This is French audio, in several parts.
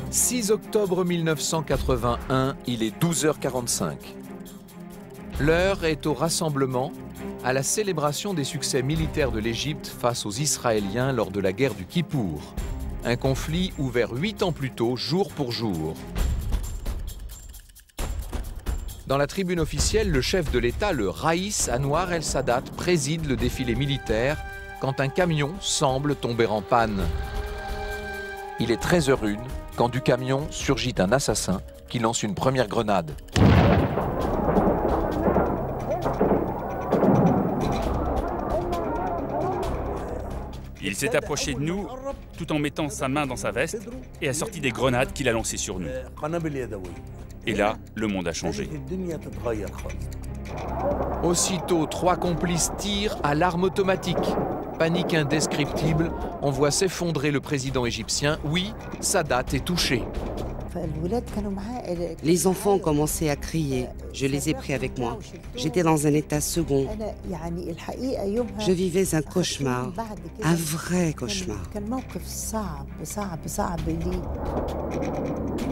6 octobre 1981, il est 12h45. L'heure est au rassemblement, à la célébration des succès militaires de l'Égypte face aux Israéliens lors de la guerre du Kippour. Un conflit ouvert 8 ans plus tôt, jour pour jour. Dans la tribune officielle, le chef de l'État, le Raïs Anwar el-Sadat, préside le défilé militaire quand un camion semble tomber en panne. Il est 13h01 quand du camion surgit un assassin qui lance une première grenade. Il s'est approché de nous tout en mettant sa main dans sa veste et a sorti des grenades qu'il a lancées sur nous. Et là, le monde a changé. Aussitôt, 3 complices tirent à l'arme automatique. Panique indescriptible, on voit s'effondrer le président égyptien. Oui, Sadat est touché. Les enfants ont commencé à crier. Je les ai pris avec moi. J'étais dans un état second. Je vivais un cauchemar, un vrai cauchemar.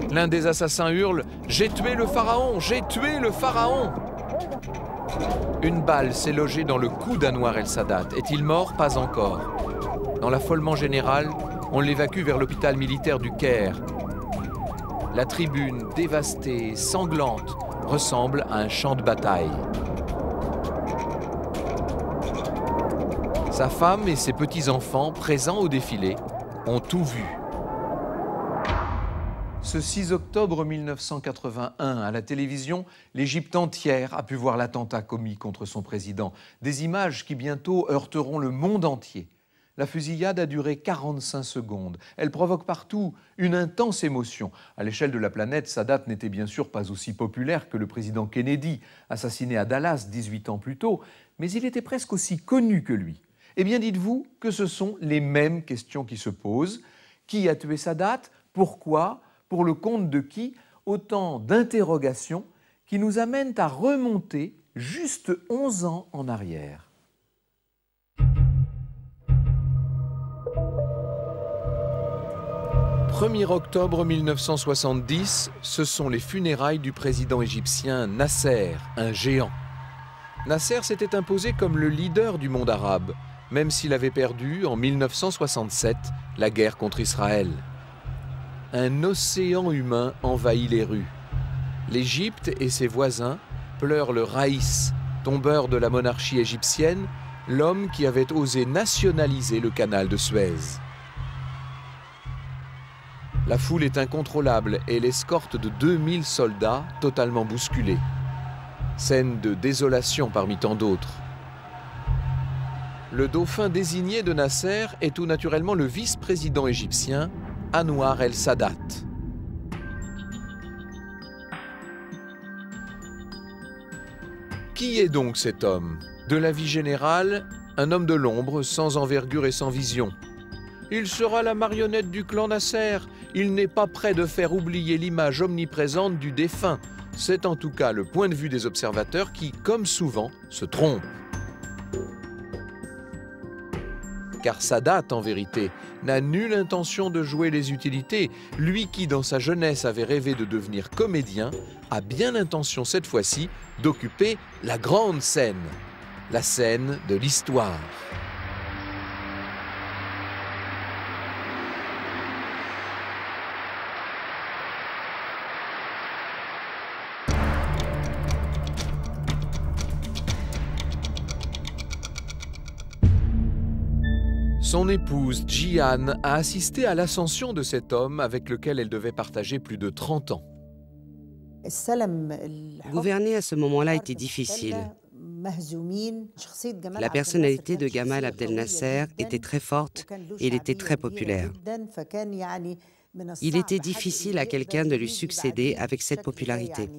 L'un des assassins hurle « J'ai tué le pharaon! J'ai tué le pharaon !» Une balle s'est logée dans le cou d'Anwar el-Sadat. Est-il mort? Pas encore. Dans l'affolement général, on l'évacue vers l'hôpital militaire du Caire. La tribune, dévastée, sanglante, ressemble à un champ de bataille. Sa femme et ses petits-enfants, présents au défilé, ont tout vu. Ce 6 octobre 1981, à la télévision, l'Égypte entière a pu voir l'attentat commis contre son président. Des images qui bientôt heurteront le monde entier. La fusillade a duré 45 secondes. Elle provoque partout une intense émotion. À l'échelle de la planète, Sadat n'était bien sûr pas aussi populaire que le président Kennedy, assassiné à Dallas 18 ans plus tôt, mais il était presque aussi connu que lui. Eh bien, dites-vous que ce sont les mêmes questions qui se posent. Qui a tué Sadat? Pourquoi? Pour le compte de qui? Autant d'interrogations qui nous amènent à remonter juste 11 ans en arrière. 1er octobre 1970, ce sont les funérailles du président égyptien Nasser, un géant. Nasser s'était imposé comme le leader du monde arabe, même s'il avait perdu en 1967 la guerre contre Israël. Un océan humain envahit les rues. L'Égypte et ses voisins pleurent le Raïs, tombeur de la monarchie égyptienne, l'homme qui avait osé nationaliser le canal de Suez. La foule est incontrôlable et l'escorte de 2000 soldats totalement bousculés. Scène de désolation parmi tant d'autres. Le dauphin désigné de Nasser est tout naturellement le vice-président égyptien Anwar el-Sadat. Qui est donc cet homme? De la vie générale, un homme de l'ombre, sans envergure et sans vision. Il sera la marionnette du clan Nasser. Il n'est pas prêt de faire oublier l'image omniprésente du défunt. C'est en tout cas le point de vue des observateurs qui, comme souvent, se trompent. Car Sadat, en vérité, n'a nulle intention de jouer les utilités. Lui qui, dans sa jeunesse, avait rêvé de devenir comédien, a bien l'intention cette fois-ci d'occuper la grande scène, la scène de l'histoire. Son épouse, Jihan, a assisté à l'ascension de cet homme avec lequel elle devait partager plus de 30 ans. Gouverner à ce moment-là était difficile. La personnalité de Gamal Abdel Nasser était très forte et il était très populaire. Il était difficile à quelqu'un de lui succéder avec cette popularité.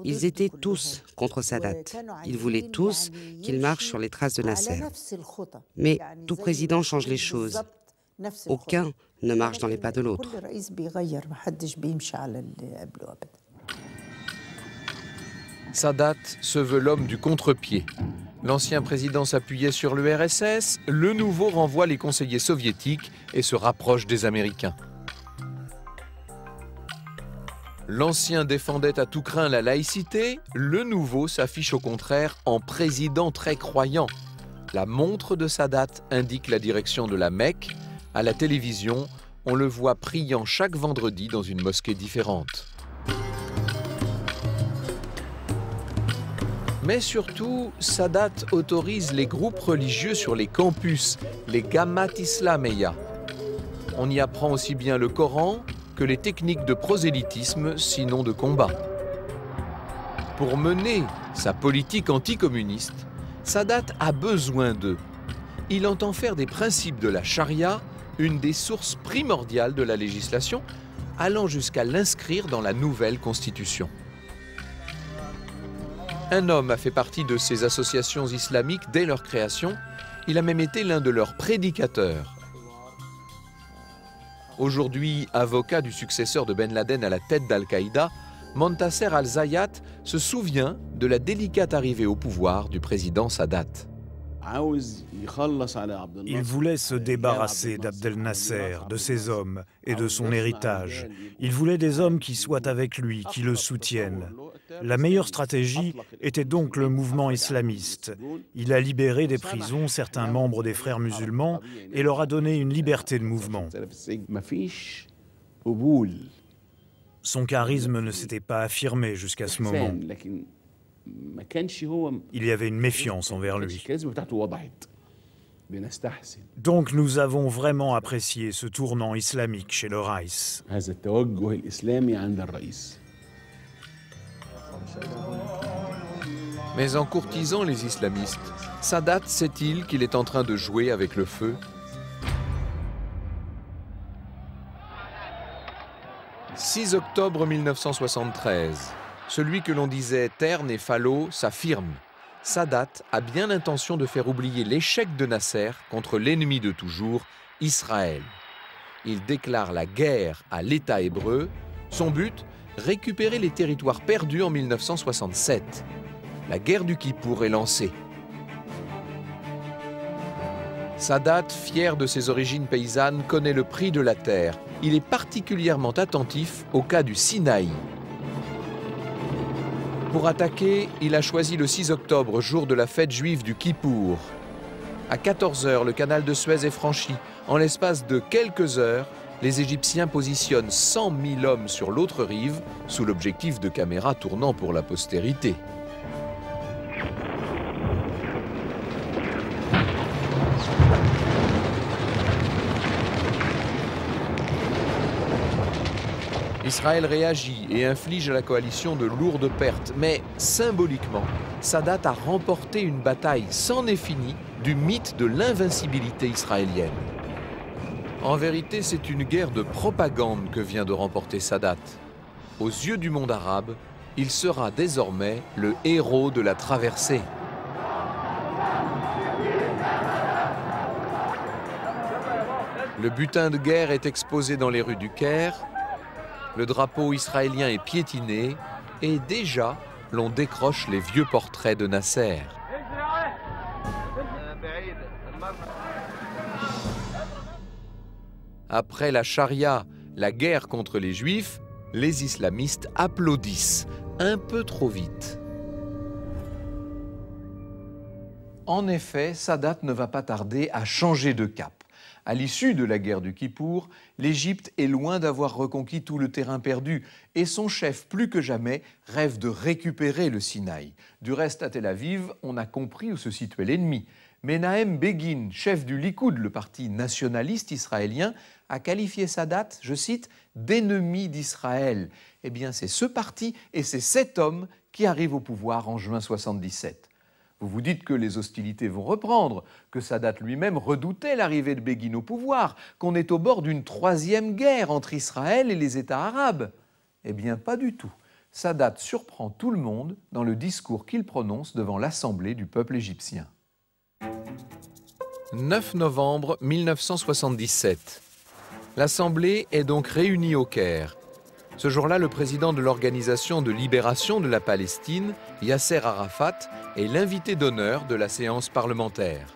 Ils étaient tous contre Sadat. Ils voulaient tous qu'il marche sur les traces de Nasser. Mais tout président change les choses. Aucun ne marche dans les pas de l'autre. Sadat se veut l'homme du contre-pied. L'ancien président s'appuyait sur l'URSS, le nouveau renvoie les conseillers soviétiques et se rapproche des Américains. L'ancien défendait à tout craint la laïcité, le nouveau s'affiche au contraire en président très croyant. La montre de Sadat indique la direction de la Mecque. À la télévision, on le voit priant chaque vendredi dans une mosquée différente. Mais surtout, Sadat autorise les groupes religieux sur les campus, les Gammat Islameya. On y apprend aussi bien le Coran que les techniques de prosélytisme, sinon de combat. Pour mener sa politique anticommuniste, Sadat a besoin d'eux. Il entend faire des principes de la charia une des sources primordiales de la législation, allant jusqu'à l'inscrire dans la nouvelle constitution. Un homme a fait partie de ces associations islamiques dès leur création. Il a même été l'un de leurs prédicateurs. Aujourd'hui avocat du successeur de Ben Laden à la tête d'Al-Qaïda, Montasser al-Zayat se souvient de la délicate arrivée au pouvoir du président Sadat. Il voulait se débarrasser d'Abdel Nasser, de ses hommes et de son héritage. Il voulait des hommes qui soient avec lui, qui le soutiennent. La meilleure stratégie était donc le mouvement islamiste. Il a libéré des prisons certains membres des frères musulmans et leur a donné une liberté de mouvement. Son charisme ne s'était pas affirmé jusqu'à ce moment. Il y avait une méfiance envers lui. Donc nous avons vraiment apprécié ce tournant islamique chez le Raïs. Mais en courtisant les islamistes, Sadat sait-il qu'il est en train de jouer avec le feu? « 6 octobre 1973. Celui que l'on disait terne et falot s'affirme. Sadat a bien l'intention de faire oublier l'échec de Nasser contre l'ennemi de toujours, Israël. Il déclare la guerre à l'État hébreu. Son but, récupérer les territoires perdus en 1967. La guerre du Kippour est lancée. Sadat, fier de ses origines paysannes, connaît le prix de la terre. Il est particulièrement attentif au cas du Sinaï. Pour attaquer, il a choisi le 6 octobre, jour de la fête juive du Kippour. À 14 h, le canal de Suez est franchi. En l'espace de quelques heures, les Égyptiens positionnent 100 000 hommes sur l'autre rive, sous l'objectif de caméras tournant pour la postérité. Israël réagit et inflige à la coalition de lourdes pertes, mais symboliquement, Sadat a remporté une bataille sans n'est fini du mythe de l'invincibilité israélienne. En vérité, c'est une guerre de propagande que vient de remporter Sadat. Aux yeux du monde arabe, il sera désormais le héros de la traversée. Le butin de guerre est exposé dans les rues du Caire. Le drapeau israélien est piétiné et déjà, l'on décroche les vieux portraits de Nasser. Après la charia, la guerre contre les Juifs, les islamistes applaudissent, un peu trop vite. En effet, Sadat ne va pas tarder à changer de cap. À l'issue de la guerre du Kippour, l'Égypte est loin d'avoir reconquis tout le terrain perdu et son chef, plus que jamais, rêve de récupérer le Sinaï. Du reste, à Tel Aviv, on a compris où se situait l'ennemi. Menahem Begin, chef du Likoud, le parti nationaliste israélien, a qualifié Sadat, je cite, d'ennemi d'Israël. Eh bien, c'est ce parti et c'est cet homme qui arrive au pouvoir en juin 1977. Vous vous dites que les hostilités vont reprendre, que Sadat lui-même redoutait l'arrivée de Begin au pouvoir, qu'on est au bord d'une troisième guerre entre Israël et les États arabes. Eh bien, pas du tout. Sadat surprend tout le monde dans le discours qu'il prononce devant l'Assemblée du peuple égyptien. 9 novembre 1977. L'Assemblée est donc réunie au Caire. Ce jour-là, le président de l'Organisation de libération de la Palestine, Yasser Arafat, est l'invité d'honneur de la séance parlementaire.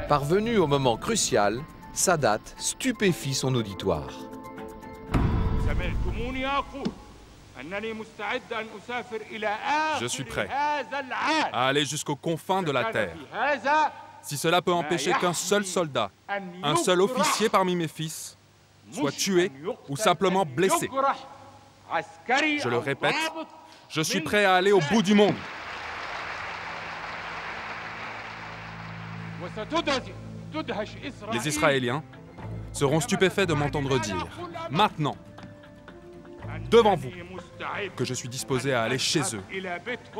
Parvenu au moment crucial, Sadat stupéfie son auditoire. Je suis prêt à aller jusqu'aux confins de la terre. Si cela peut empêcher qu'un seul soldat, un seul officier parmi mes fils, soit tué ou simplement blessé. Je le répète, je suis prêt à aller au bout du monde. Les Israéliens seront stupéfaits de m'entendre dire, maintenant, devant vous, que je suis disposé à aller chez eux,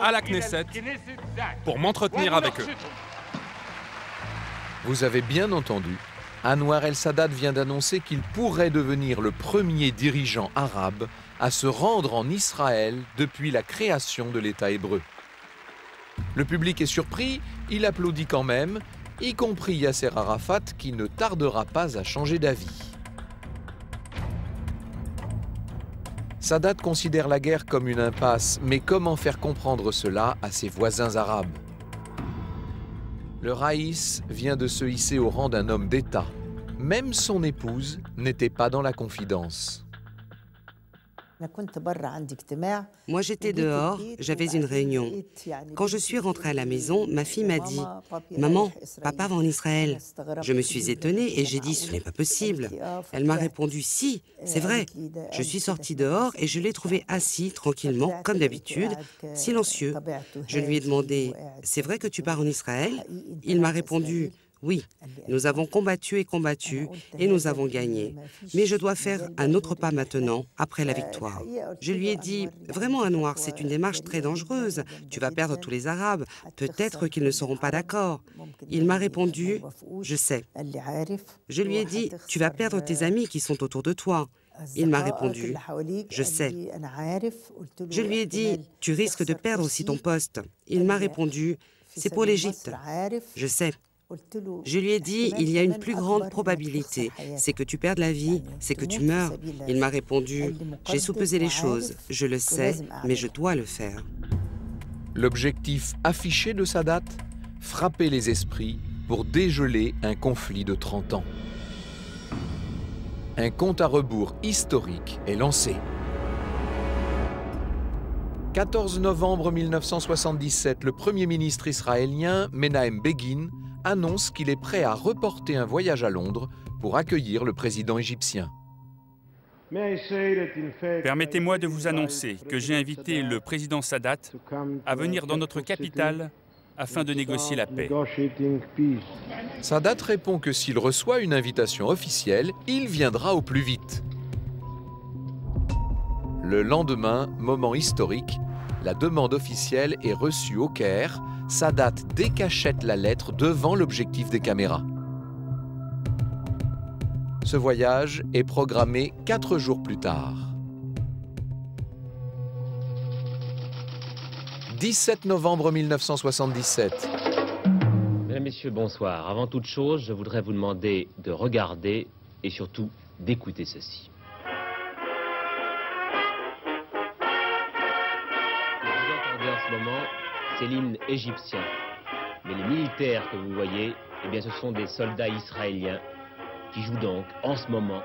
à la Knesset, pour m'entretenir avec eux. Vous avez bien entendu, Anwar el-Sadat vient d'annoncer qu'il pourrait devenir le premier dirigeant arabe à se rendre en Israël depuis la création de l'État hébreu. Le public est surpris, il applaudit quand même, y compris Yasser Arafat qui ne tardera pas à changer d'avis. Sadat considère la guerre comme une impasse, mais comment faire comprendre cela à ses voisins arabes? Le Raïs vient de se hisser au rang d'un homme d'État. Même son épouse n'était pas dans la confidence. Moi, j'étais dehors, j'avais une réunion. Quand je suis rentrée à la maison, ma fille m'a dit « Maman, papa va en Israël ». Je me suis étonnée et j'ai dit « Ce n'est pas possible ». Elle m'a répondu « Si, c'est vrai ». Je suis sortie dehors et je l'ai trouvé assis tranquillement, comme d'habitude, silencieux. Je lui ai demandé « C'est vrai que tu pars en Israël ?» Il m'a répondu « Oui, nous avons combattu et nous avons gagné. Mais je dois faire un autre pas maintenant, après la victoire. » Je lui ai dit, vraiment Anwar, c'est une démarche très dangereuse. Tu vas perdre tous les Arabes. Peut-être qu'ils ne seront pas d'accord. Il m'a répondu, je sais. Je lui ai dit, tu vas perdre tes amis qui sont autour de toi. Il m'a répondu, je sais. Je lui ai dit, tu risques de perdre aussi ton poste. Il m'a répondu, c'est pour l'Égypte. Je sais. Je lui ai dit, il y a une plus grande probabilité, c'est que tu perdes la vie, c'est que tu meurs. Il m'a répondu, j'ai soupesé les choses, je le sais, mais je dois le faire. L'objectif affiché de Sadat, frapper les esprits pour dégeler un conflit de 30 ans. Un compte à rebours historique est lancé. 14 novembre 1977, le Premier ministre israélien, Menahem Begin, annonce qu'il est prêt à reporter un voyage à Londres pour accueillir le président égyptien. Permettez-moi de vous annoncer que j'ai invité le président Sadat à venir dans notre capitale afin de négocier la paix. Sadat répond que s'il reçoit une invitation officielle, il viendra au plus vite. Le lendemain, moment historique, la demande officielle est reçue au Caire. Sadat décachette la lettre devant l'objectif des caméras. Ce voyage est programmé 4 jours plus tard. 17 novembre 1977. Mesdames, Messieurs, bonsoir. Avant toute chose, je voudrais vous demander de regarder et surtout d'écouter ceci. Vous entendez en ce moment, c'est l'hymne égyptien. Mais les militaires que vous voyez, eh bien, ce sont des soldats israéliens qui jouent donc en ce moment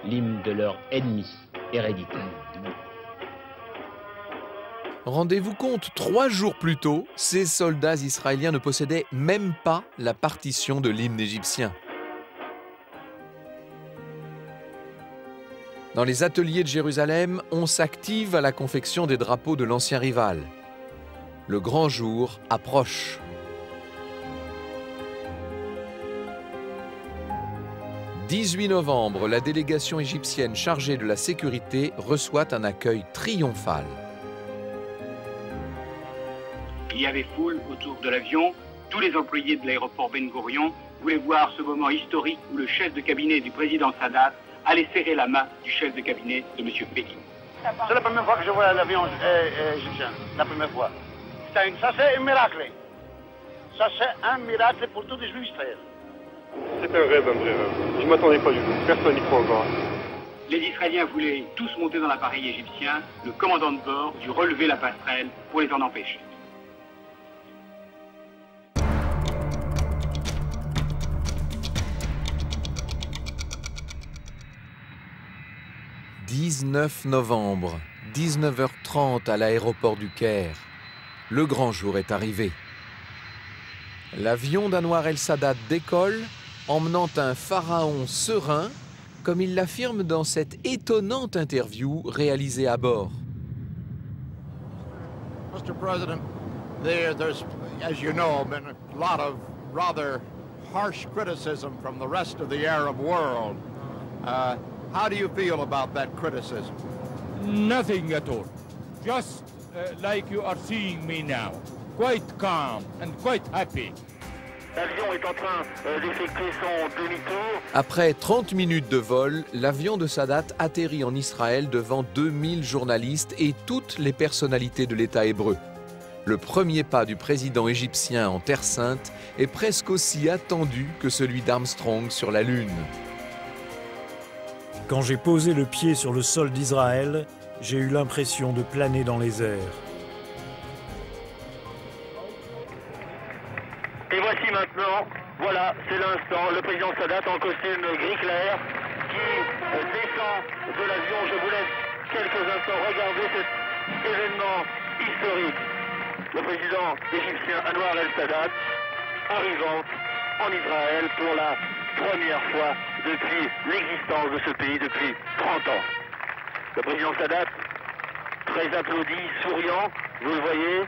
l'hymne de leur ennemi héréditaire. Rendez-vous compte, 3 jours plus tôt, ces soldats israéliens ne possédaient même pas la partition de l'hymne égyptien. Dans les ateliers de Jérusalem, on s'active à la confection des drapeaux de l'ancien rival. Le grand jour approche. « 18 novembre, la délégation égyptienne chargée de la sécurité reçoit un accueil triomphal. Il y avait foule autour de l'avion. Tous les employés de l'aéroport Ben Gurion voulaient voir ce moment historique où le chef de cabinet du président Sadat allait serrer la main du chef de cabinet de M. Begin. C'est la première fois que je vois un avion égyptien. La première fois. Ça, c'est un miracle. Ça, c'est un miracle pour tous les Juifs israéliens. C'est un rêve, un vrai rêve. Je ne m'attendais pas du tout. Personne n'y croit encore. Les Israéliens voulaient tous monter dans l'appareil égyptien. Le commandant de bord dut relever la passerelle pour les en empêcher. 19 novembre, 19h30 à l'aéroport du Caire. Le grand jour est arrivé. L'avion d'Anwar el-Sadat décolle, emmenant un pharaon serein, comme il l'affirme dans cette étonnante interview réalisée à bord. Mr. President, there's, as you know, been a lot of rather harsh criticism from the rest of the Arab world. How do you feel about that criticism? Nothing at all. Just like you are seeing me now. Quite calm and quite happy. L'avion est en train d'effectuer son demi-tour. Après 30 minutes de vol, l'avion de Sadat atterrit en Israël devant 2000 journalistes et toutes les personnalités de l'État hébreu. Le premier pas du président égyptien en Terre Sainte est presque aussi attendu que celui d'Armstrong sur la Lune. Quand j'ai posé le pied sur le sol d'Israël, j'ai eu l'impression de planer dans les airs. Et voici maintenant, voilà, c'est l'instant, le président Sadat en costume gris clair qui descend de l'avion. Je vous laisse quelques instants regarder cet événement historique. Le président égyptien Anwar el-Sadat arrivant en Israël pour la première fois depuis l'existence de ce pays, depuis 30 ans. Le président Sadat, très applaudi, souriant, vous le voyez,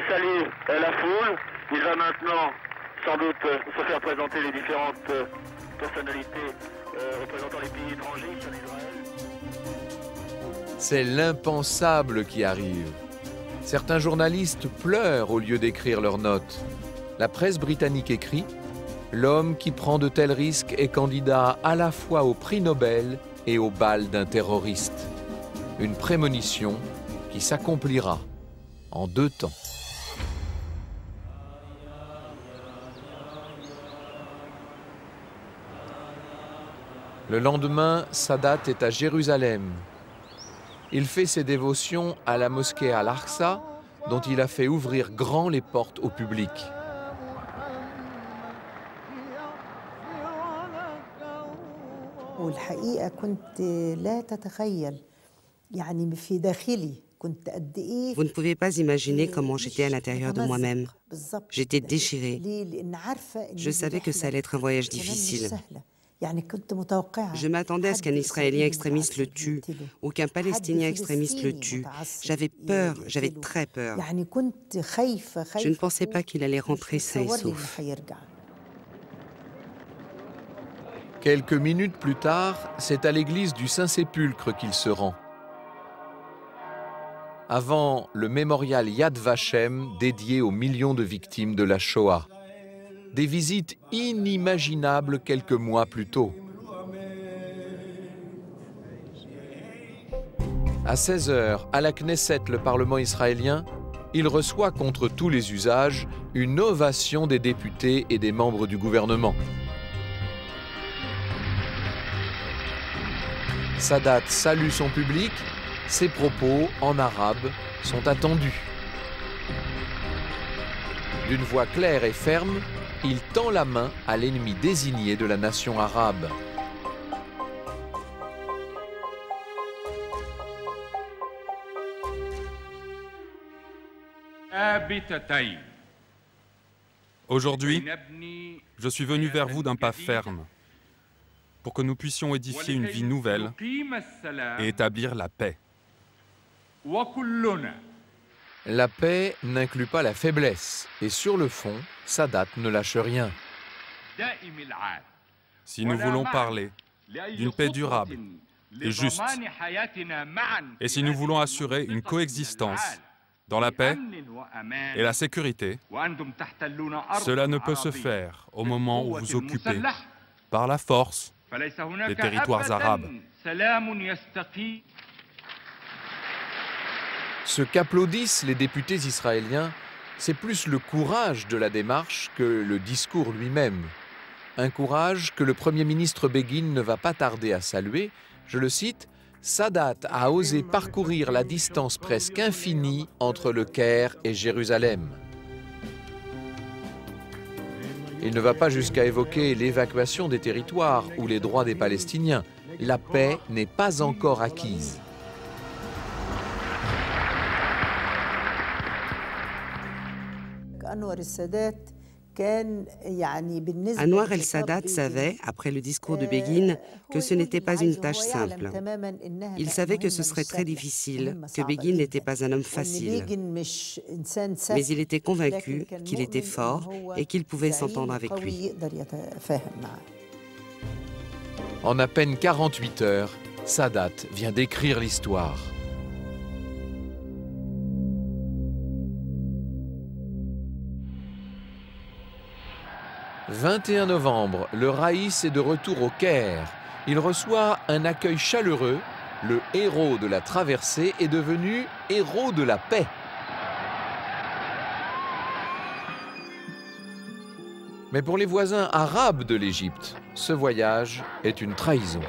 salue la foule. Il va maintenant sans doute se faire présenter les différentes personnalités représentant les pays étrangers sur l'Israël. C'est l'impensable qui arrive. Certains journalistes pleurent au lieu d'écrire leurs notes. La presse britannique écrit « L'homme qui prend de tels risques est candidat à la fois au prix Nobel et au bal d'un terroriste. » Une prémonition qui s'accomplira en 2 temps. Le lendemain, Sadat est à Jérusalem. Il fait ses dévotions à la mosquée Al-Aqsa, dont il a fait ouvrir grand les portes au public. Vous ne pouvez pas imaginer comment j'étais à l'intérieur de moi-même. J'étais déchirée. Je savais que ça allait être un voyage difficile. Je m'attendais à ce qu'un Israélien extrémiste le tue ou qu'un Palestinien extrémiste le tue. J'avais peur, j'avais très peur. Je ne pensais pas qu'il allait rentrer sain et sauf. Quelques minutes plus tard, c'est à l'église du Saint-Sépulcre qu'il se rend. Avant le mémorial Yad Vashem dédié aux millions de victimes de la Shoah. Des visites inimaginables quelques mois plus tôt. À 16h, à la Knesset, le Parlement israélien, il reçoit contre tous les usages une ovation des députés et des membres du gouvernement. Sadat salue son public, ses propos en arabe sont attendus. D'une voix claire et ferme, il tend la main à l'ennemi désigné de la nation arabe. Aujourd'hui, je suis venu vers vous d'un pas ferme pour que nous puissions édifier une vie nouvelle et établir la paix. La paix n'inclut pas la faiblesse, et sur le fond, Sadat ne lâche rien. Si nous voulons parler d'une paix durable et juste, et si nous voulons assurer une coexistence dans la paix et la sécurité, cela ne peut se faire au moment où vous occupez, par la force, les territoires arabes. Ce qu'applaudissent les députés israéliens, c'est plus le courage de la démarche que le discours lui-même. Un courage que le Premier ministre Begin ne va pas tarder à saluer. Je le cite, « Sadat a osé parcourir la distance presque infinie entre le Caire et Jérusalem. » Il ne va pas jusqu'à évoquer l'évacuation des territoires ou les droits des Palestiniens, la paix n'est pas encore acquise. Anwar el-Sadat savait, après le discours de Begin, que ce n'était pas une tâche simple. Il savait que ce serait très difficile, que Begin n'était pas un homme facile. Mais il était convaincu qu'il était fort et qu'il pouvait s'entendre avec lui. En à peine 48 heures, Sadat vient d'écrire l'histoire. « 21 novembre, le Raïs est de retour au Caire. Il reçoit un accueil chaleureux. Le héros de la traversée est devenu héros de la paix. » Mais pour les voisins arabes de l'Égypte, ce voyage est une trahison.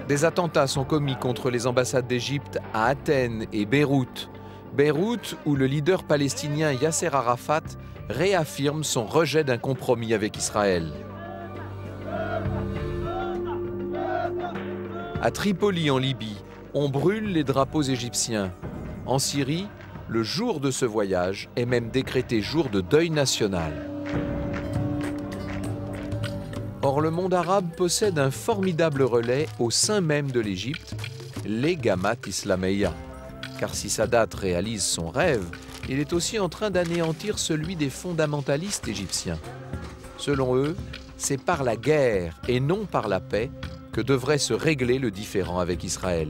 Des attentats sont commis contre les ambassades d'Égypte à Athènes et Beyrouth. Beyrouth, où le leader palestinien Yasser Arafat réaffirme son rejet d'un compromis avec Israël. À Tripoli, en Libye, on brûle les drapeaux égyptiens. En Syrie, le jour de ce voyage est même décrété jour de deuil national. Or, le monde arabe possède un formidable relais au sein même de l'Égypte, les Gammat Islamiyya. Car si Sadat réalise son rêve, il est aussi en train d'anéantir celui des fondamentalistes égyptiens. Selon eux, c'est par la guerre et non par la paix que devrait se régler le différend avec Israël.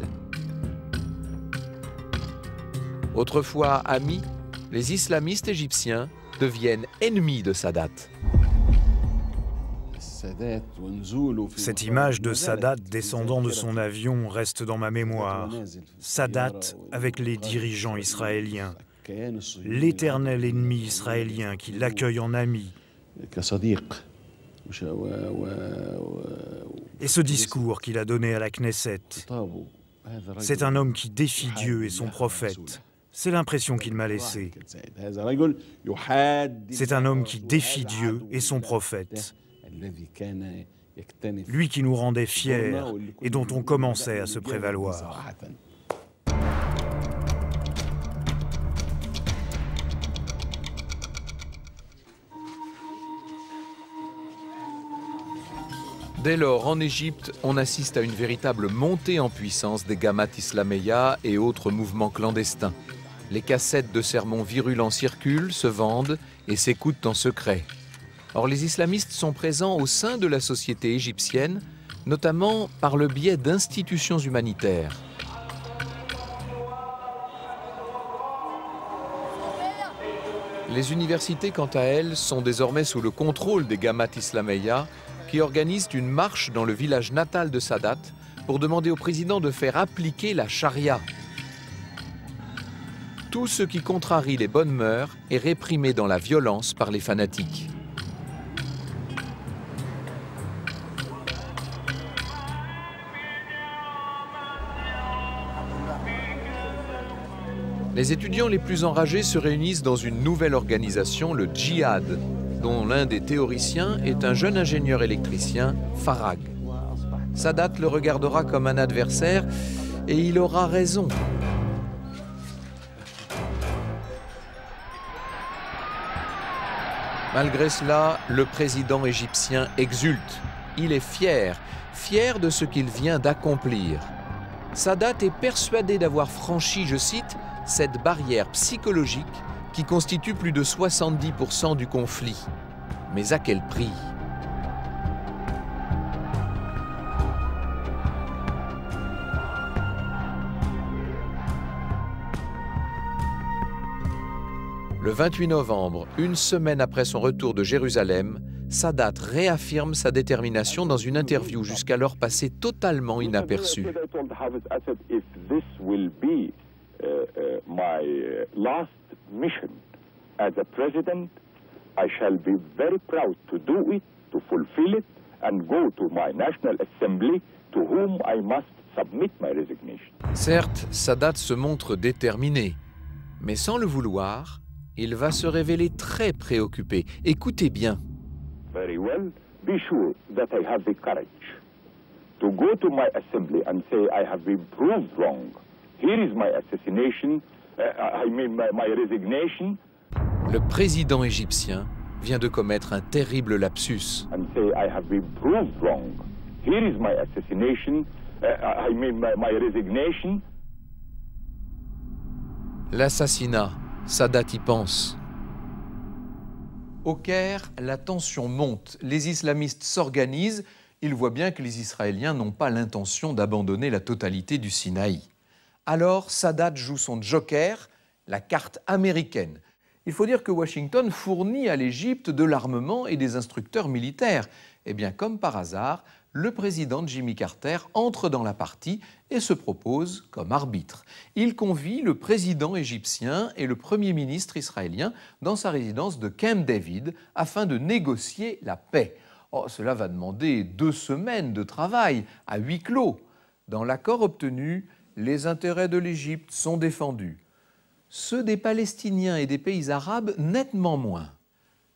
Autrefois amis, les islamistes égyptiens deviennent ennemis de Sadat. Cette image de Sadat descendant de son avion reste dans ma mémoire. Sadat avec les dirigeants israéliens, l'éternel ennemi israélien qui l'accueille en ami. Et ce discours qu'il a donné à la Knesset, c'est un homme qui défie Dieu et son prophète. C'est l'impression qu'il m'a laissée. C'est un homme qui défie Dieu et son prophète. Lui qui nous rendait fiers et dont on commençait à se prévaloir. Dès lors, en Égypte, on assiste à une véritable montée en puissance des Gammat Islamiyya et autres mouvements clandestins. Les cassettes de sermons virulents circulent, se vendent et s'écoutent en secret. Or, les islamistes sont présents au sein de la société égyptienne, notamment par le biais d'institutions humanitaires. Les universités, quant à elles, sont désormais sous le contrôle des Gammat Islamiyya, qui organisent une marche dans le village natal de Sadat pour demander au président de faire appliquer la charia. Tout ce qui contrarie les bonnes mœurs est réprimé dans la violence par les fanatiques. Les étudiants les plus enragés se réunissent dans une nouvelle organisation, le Djihad, dont l'un des théoriciens est un jeune ingénieur électricien, Farag. Sadat le regardera comme un adversaire et il aura raison. Malgré cela, le président égyptien exulte. Il est fier, fier de ce qu'il vient d'accomplir. Sadat est persuadé d'avoir franchi, je cite, cette barrière psychologique qui constitue plus de 70% du conflit. Mais à quel prix ? Le 28 novembre, une semaine après son retour de Jérusalem, Sadat réaffirme sa détermination dans une interview jusqu'alors passée totalement inaperçue. Certes, Sadat se montre déterminé, mais sans le vouloir, il va se révéler très préoccupé. Écoutez bien. be sure that I have the courage to go to my assembly and say I have been proved wrong. Here is my assassination, my resignation. Le président égyptien vient de commettre un terrible lapsus. And say I have been proved wrong. Here is my assassination, my resignation. L'assassinat, Sadat y pense. Au Caire, la tension monte. Les islamistes s'organisent. Ils voient bien que les Israéliens n'ont pas l'intention d'abandonner la totalité du Sinaï. Alors, Sadat joue son joker, la carte américaine. Il faut dire que Washington fournit à l'Égypte de l'armement et des instructeurs militaires. Et bien, comme par hasard, le président Jimmy Carter entre dans la partie et se propose comme arbitre. Il convie le président égyptien et le premier ministre israélien dans sa résidence de Camp David afin de négocier la paix. Oh, cela va demander 2 semaines de travail à huis clos. Dans l'accord obtenu, les intérêts de l'Égypte sont défendus. Ceux des Palestiniens et des pays arabes nettement moins.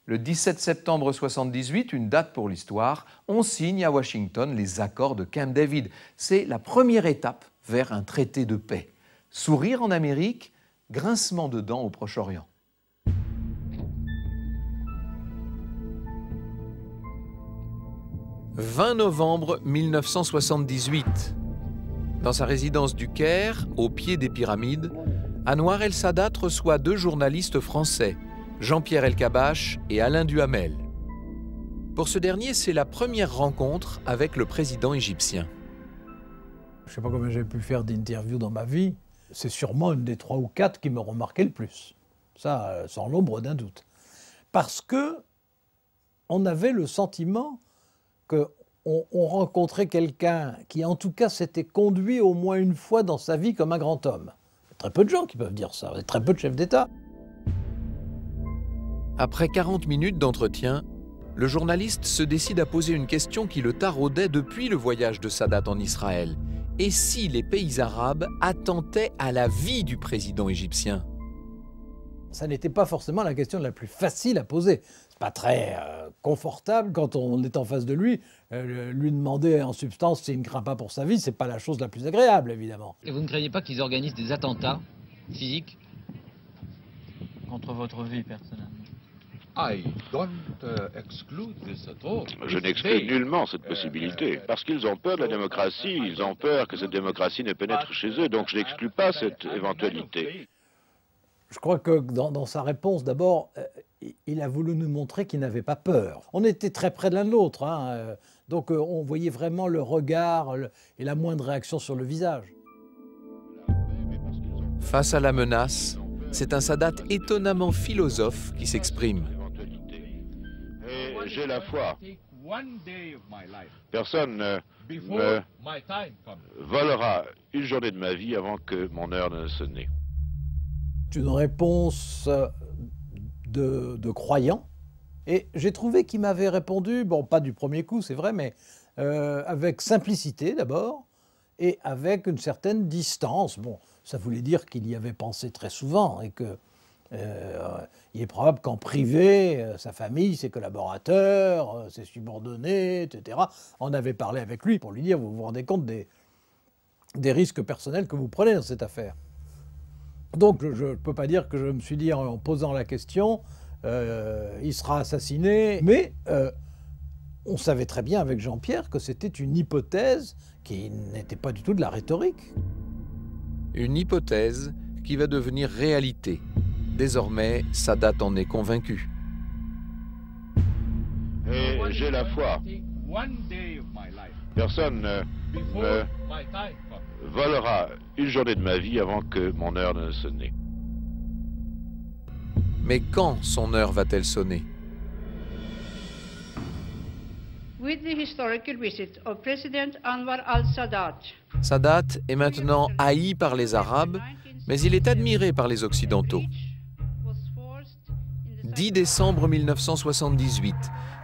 Le 17 septembre 1978, une date pour l'histoire, on signe à Washington les accords de Camp David. C'est la première étape vers un traité de paix. Sourire en Amérique, grincement de dents au Proche-Orient. « 20 novembre 1978. Dans sa résidence du Caire, au pied des pyramides, Anwar el-Sadat reçoit 2 journalistes français, Jean-Pierre Elkabbach et Alain Duhamel. Pour ce dernier, c'est la première rencontre avec le président égyptien. Je ne sais pas combien j'ai pu faire d'interviews dans ma vie. C'est sûrement une des 3 ou 4 qui m'ont remarqué le plus. Ça, sans l'ombre d'un doute. Parce que on avait le sentiment qu'on rencontrait quelqu'un qui, en tout cas, s'était conduit au moins une fois dans sa vie comme un grand homme. Il y a très peu de gens qui peuvent dire ça, très peu de chefs d'État. Après 40 minutes d'entretien, le journaliste se décide à poser une question qui le taraudait depuis le voyage de Sadat en Israël. Et si les pays arabes attentaient à la vie du président égyptien? Ça n'était pas forcément la question la plus facile à poser. C'est pas très confortable quand on est en face de lui. Lui demander en substance s'il ne craint pas pour sa vie, c'est pas la chose la plus agréable, évidemment. Et vous ne craignez pas qu'ils organisent des attentats physiques contre votre vie personnelle? Je n'exclus nullement cette possibilité, parce qu'ils ont peur de la démocratie, ils ont peur que cette démocratie ne pénètre chez eux, donc je n'exclus pas cette éventualité. Je crois que dans sa réponse, d'abord, il a voulu nous montrer qu'il n'avait pas peur. On était très près de l'un de l'autre, hein, donc on voyait vraiment le regard et la moindre réaction sur le visage. Face à la menace, c'est un Sadat étonnamment philosophe qui s'exprime. J'ai la foi. Personne ne me volera une journée de ma vie avant que mon heure ne sonne. C'est une réponse de croyant. Et j'ai trouvé qu'il m'avait répondu, bon, pas du premier coup, c'est vrai, mais avec simplicité d'abord, et avec une certaine distance. Bon, ça voulait dire qu'il y avait pensé très souvent, et que il est probable qu'en privé, sa famille, ses collaborateurs, ses subordonnés, etc., en avaient parlé avec lui pour lui dire, vous vous rendez compte des risques personnels que vous prenez dans cette affaire. Donc je ne peux pas dire que je me suis dit en posant la question, il sera assassiné, mais on savait très bien avec Jean-Pierre que c'était une hypothèse qui n'était pas du tout de la rhétorique. Une hypothèse qui va devenir réalité. Désormais, Sadat en est convaincu. Et j'ai la foi. Personne ne me volera une journée de ma vie avant que mon heure ne sonne. Mais quand son heure va-t-elle sonner? With the historical visit of President Anwar al-Sadat. Sadat est maintenant haï par les Arabes, mais il est admiré par les Occidentaux. 10 décembre 1978,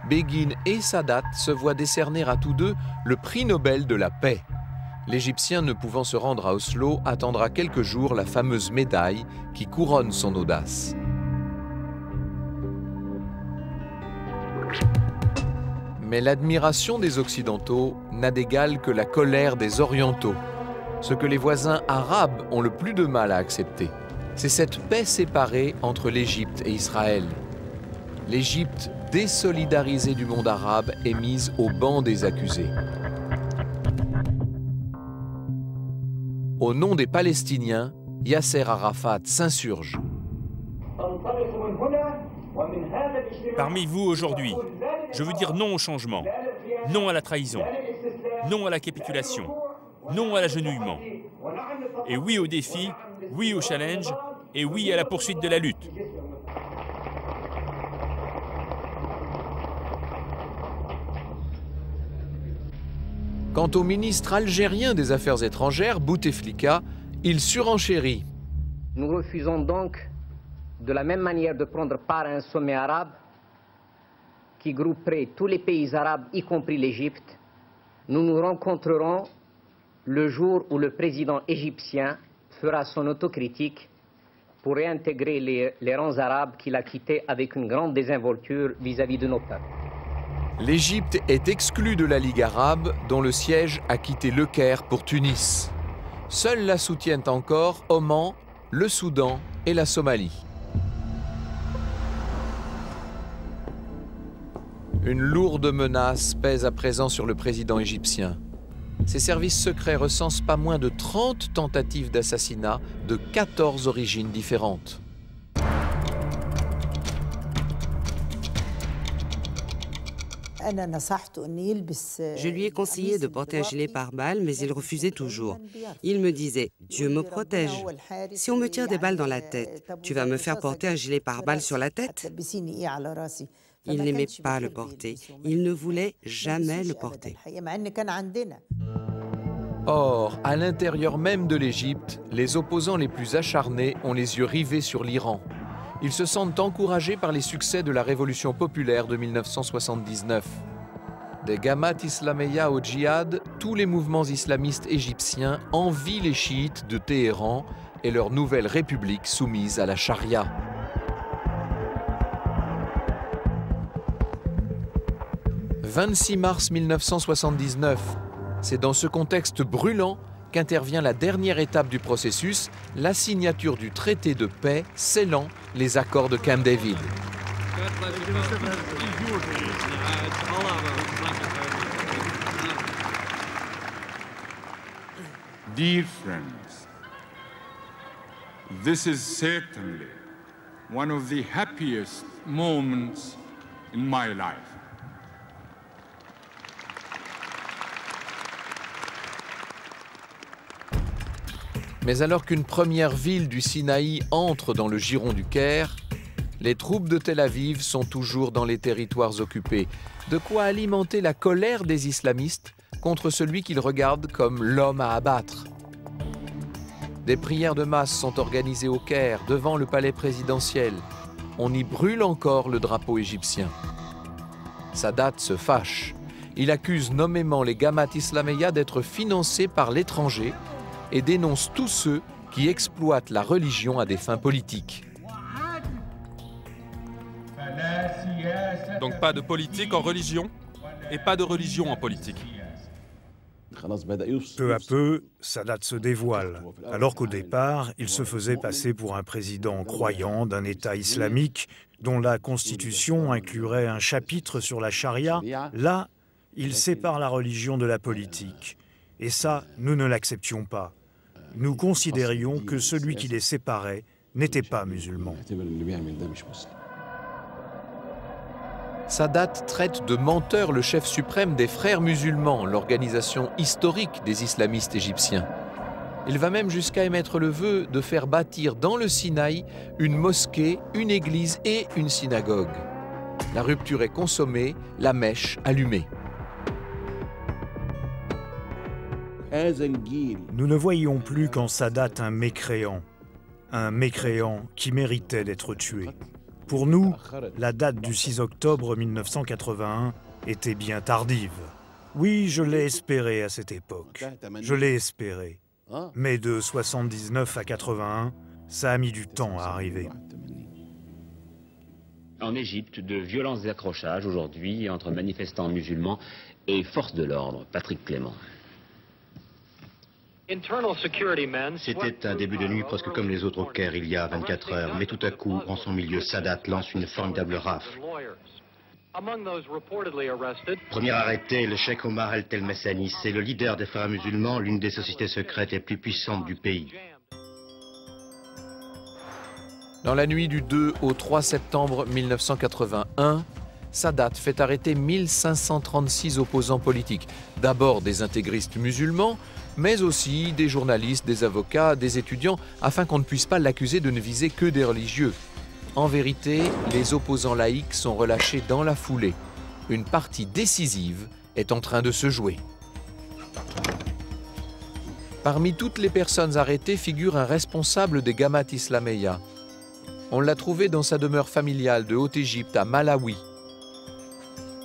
Begin et Sadat se voient décerner à tous deux le prix Nobel de la paix. L'Égyptien, ne pouvant se rendre à Oslo, attendra quelques jours la fameuse médaille qui couronne son audace. Mais l'admiration des Occidentaux n'a d'égal que la colère des Orientaux. Ce que les voisins arabes ont le plus de mal à accepter, c'est cette paix séparée entre l'Égypte et Israël. L'Égypte, désolidarisée du monde arabe, est mise au banc des accusés. Au nom des Palestiniens, Yasser Arafat s'insurge. Parmi vous aujourd'hui, je veux dire non au changement, non à la trahison, non à la capitulation, non à l'agenouillement. Et oui au défi, oui au challenge, et oui à la poursuite de la lutte. Quant au ministre algérien des Affaires étrangères, Bouteflika, il surenchérit. Nous refusons donc de la même manière de prendre part à un sommet arabe qui grouperait tous les pays arabes, y compris l'Égypte. Nous nous rencontrerons le jour où le président égyptien fera son autocritique pour réintégrer les rangs arabes qu'il a quittés avec une grande désinvolture vis-à-vis de nos peuples. L'Égypte est exclue de la Ligue arabe, dont le siège a quitté Le Caire pour Tunis. Seuls la soutiennent encore Oman, le Soudan et la Somalie. Une lourde menace pèse à présent sur le président égyptien. Ses services secrets recensent pas moins de 30 tentatives d'assassinat de 14 origines différentes. Je lui ai conseillé de porter un gilet pare-balles, mais il refusait toujours. Il me disait « Dieu me protège. Si on me tire des balles dans la tête, tu vas me faire porter un gilet pare-balles sur la tête ?» Il n'aimait pas le porter. Il ne voulait jamais le porter. Or, à l'intérieur même de l'Égypte, les opposants les plus acharnés ont les yeux rivés sur l'Iran. Ils se sentent encouragés par les succès de la révolution populaire de 1979. Des Gamat Islamiyya au djihad, tous les mouvements islamistes égyptiens envient les chiites de Téhéran et leur nouvelle république soumise à la charia. « 26 mars 1979, c'est dans ce contexte brûlant qu'intervient la dernière étape du processus, la signature du traité de paix scellant les accords de Camp David. Dear friends, this is certainly one of the happiest moments in my life. Mais alors qu'une première ville du Sinaï entre dans le giron du Caire, les troupes de Tel Aviv sont toujours dans les territoires occupés. De quoi alimenter la colère des islamistes contre celui qu'ils regardent comme l'homme à abattre. Des prières de masse sont organisées au Caire, devant le palais présidentiel. On y brûle encore le drapeau égyptien. Sadat se fâche. Il accuse nommément les Gamat Islamiyya d'être financés par l'étranger et dénonce tous ceux qui exploitent la religion à des fins politiques. Donc pas de politique en religion et pas de religion en politique. Peu à peu, Sadat se dévoile, alors qu'au départ, il se faisait passer pour un président croyant d'un État islamique dont la constitution inclurait un chapitre sur la charia. Là, il sépare la religion de la politique. Et ça, nous ne l'acceptions pas. Nous considérions que celui qui les séparait n'était pas musulman. Sadat traite de menteur le chef suprême des Frères musulmans, l'organisation historique des islamistes égyptiens. Il va même jusqu'à émettre le vœu de faire bâtir dans le Sinaï une mosquée, une église et une synagogue. La rupture est consommée, la mèche allumée. Nous ne voyions plus qu'en Sadat un mécréant qui méritait d'être tué. Pour nous, la date du 6 octobre 1981 était bien tardive. Oui, je l'ai espéré à cette époque. Je l'ai espéré. Mais de 79 à 81, ça a mis du temps à arriver. En Égypte, de violents accrochages aujourd'hui entre manifestants musulmans et forces de l'ordre. Patrick Clément. C'était un début de nuit presque comme les autres au Caire il y a 24 heures, mais tout à coup, en son milieu, Sadat lance une formidable rafle. Premier arrêté, le cheikh Omar El-Telmessani, c'est le leader des frères musulmans, l'une des sociétés secrètes les plus puissantes du pays. Dans la nuit du 2 au 3 septembre 1981, Sadat fait arrêter 1536 opposants politiques, d'abord des intégristes musulmans, mais aussi des journalistes, des avocats, des étudiants, afin qu'on ne puisse pas l'accuser de ne viser que des religieux. En vérité, les opposants laïcs sont relâchés dans la foulée. Une partie décisive est en train de se jouer. Parmi toutes les personnes arrêtées figure un responsable des Gamat Islamiyya. On l'a trouvé dans sa demeure familiale de Haute-Égypte à Malawi.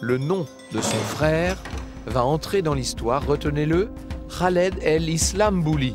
Le nom de son frère va entrer dans l'histoire, retenez-le, Khaled el-Islambouli.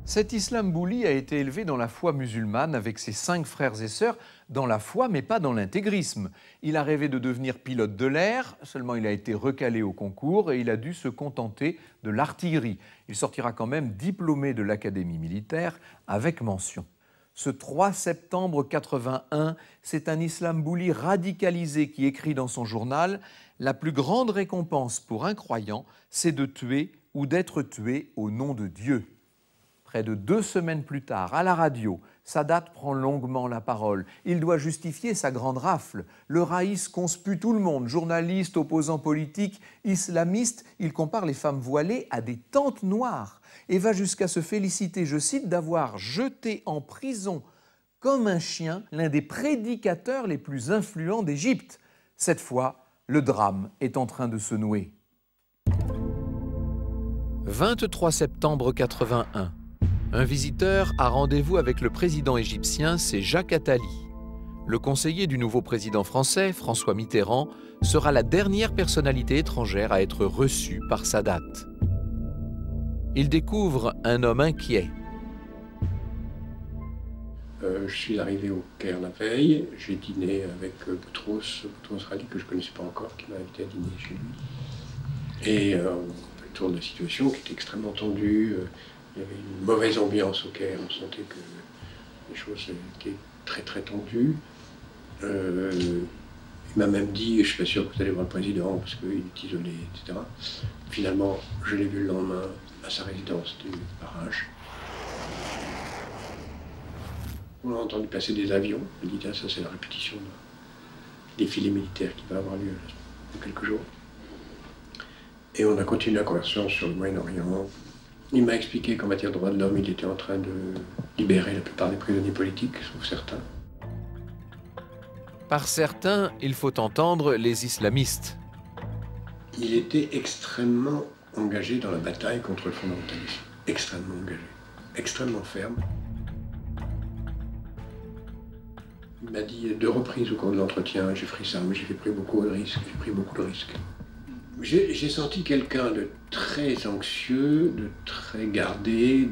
Cet Islambouli a été élevé dans la foi musulmane avec ses 5 frères et sœurs, dans la foi mais pas dans l'intégrisme. Il a rêvé de devenir pilote de l'air, seulement il a été recalé au concours et il a dû se contenter de l'artillerie. Il sortira quand même diplômé de l'académie militaire avec mention. Ce 3 septembre 81, c'est un Islambouli radicalisé qui écrit dans son journal « La plus grande récompense pour un croyant, c'est de tuer ou d'être tué au nom de Dieu ». Près de 2 semaines plus tard, à la radio, Sadat prend longuement la parole. Il doit justifier sa grande rafle. Le raïs conspue tout le monde, journalistes, opposants politiques, islamistes. Il compare les femmes voilées à des tantes noires et va jusqu'à se féliciter, je cite, d'avoir jeté en prison comme un chien l'un des prédicateurs les plus influents d'Égypte. Cette fois, le drame est en train de se nouer. 23 septembre 81. Un visiteur a rendez-vous avec le président égyptien, c'est Jacques Attali. Le conseiller du nouveau président français, François Mitterrand, sera la dernière personnalité étrangère à être reçue par Sadat. Il découvre un homme inquiet. Je suis arrivé au Caire la veille, j'ai dîné avec Boutros Ghali, que je ne connaissais pas encore, qui m'a invité à dîner chez lui. Et on fait le tour de la situation qui était extrêmement tendue. Il y avait une mauvaise ambiance au Caire, on sentait que les choses étaient très tendues. Il m'a même dit, je ne suis pas sûr que vous allez voir le président parce qu'il est isolé, etc. Finalement, je l'ai vu le lendemain à sa résidence du barrage. On a entendu passer des avions. On a dit, ça c'est la répétition d'un défilé militaire qui va avoir lieu dans quelques jours. Et on a continué la conversation sur le Moyen-Orient. Il m'a expliqué qu'en matière de droits de l'homme, il était en train de libérer la plupart des prisonniers politiques, sauf certains. Par certains, il faut entendre les islamistes. Il était extrêmement engagé dans la bataille contre le fondamentalisme. Extrêmement engagé, extrêmement ferme. Il m'a dit 2 reprises au cours de l'entretien, j'ai pris ça, mais j'ai pris beaucoup de risques, J'ai senti quelqu'un de très anxieux, de très gardé,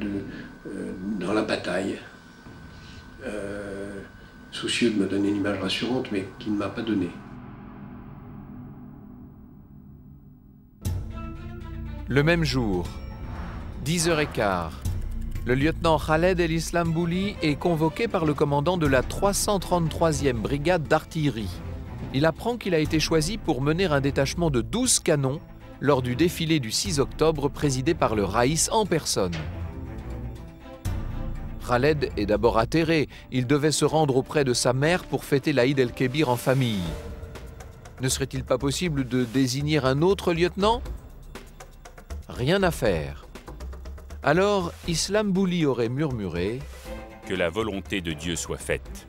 dans la bataille, soucieux de me donner une image rassurante, mais qui ne m'a pas donné. Le même jour, 10h15, le lieutenant Khaled el-Islambouli est convoqué par le commandant de la 333e brigade d'artillerie. Il apprend qu'il a été choisi pour mener un détachement de 12 canons lors du défilé du 6 octobre présidé par le raïs en personne. Khaled est d'abord atterré. Il devait se rendre auprès de sa mère pour fêter l'Aïd el-Kébir en famille. Ne serait-il pas possible de désigner un autre lieutenant? Rien à faire. Alors, Islambouli aurait murmuré « Que la volonté de Dieu soit faite ».